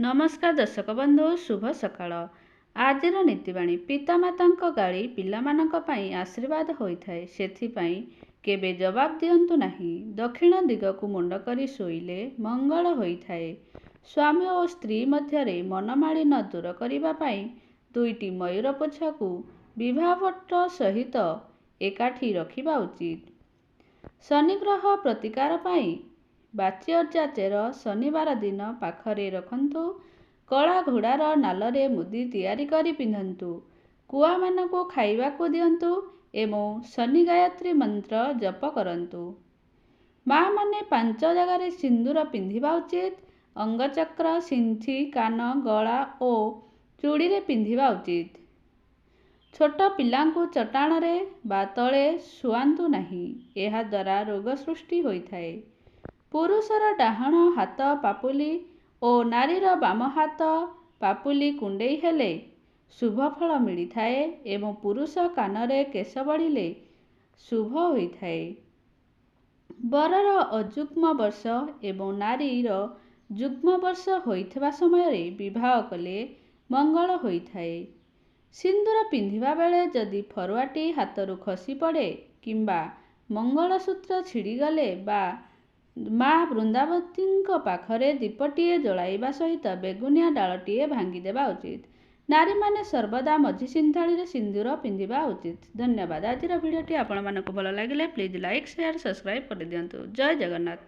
नमस्कार दर्शक बंधु, शुभ सकाळ। आजिर नीतिबाणी पितामाता गाड़ी पिलामानंक पई आशीर्वाद होइथाए, सेथिपई केबे जवाब दियंतु नाही। दक्षिण दिगकु मुंड करी शोइले मंगल होइथाए। स्वामी और स्त्री मध्यरे मनमालिन्य दूर करिबा पई दुईटी मयूर पुछाकु विभावट सहित एकाठी रखिबा उचित। शनिग्रह प्रतिकार पाई बाच्यर्जा चेर शनिवार दिन पाखरे रखंतु। कला घोड़ार नालरे मुदी तैयारी करी पिंधंतु। कुआ मानकु खाइबाकु दियंतु एवं शनि गायत्री मंत्र जप करंतु। माँ माने 5 जगार सिंदूर पिंधिबा उचित। अंगचक्र, सिंथी, कान, गला और चूड़ी रे पिंधिबा उचित। छोट पिलांकु चट्टाण रे बा तले शुआंतु नाही, एहा द्वारा रोग सृष्टि होइथाए। पुरुषर डाहण हाथ पापुली और नारीर बाम हाथ पापुली कुंडेई हेले शुभ फल मिलिथाए एवं पुरुष कानरे केश बढ़िले शुभ होइथाए। बरर अजुग्म वर्ष एवं नारीर जुग्म वर्ष होइथिबा समय विवाह कले मंगल होइथाए। सिंदूर पिंधिबा बेले जदि फरुआटी हाथरू खसी पड़े किंबा मंगलसूत्र छिड़ी गले बा माँ वृंदावती पाखरे दीपटीए जलाइबा सहित बेगुनिया डालटीए भांगीदेवा उचित। नारी माने सर्वदा मझी सिंथाड़ी सिंदूर पिंधिबा उचित। धन्यवाद। आज भिडियोटी आपण मानक भल लगिले प्लीज लाइक शेयर सब्सक्राइब कर दियंतु। जय जगन्नाथ।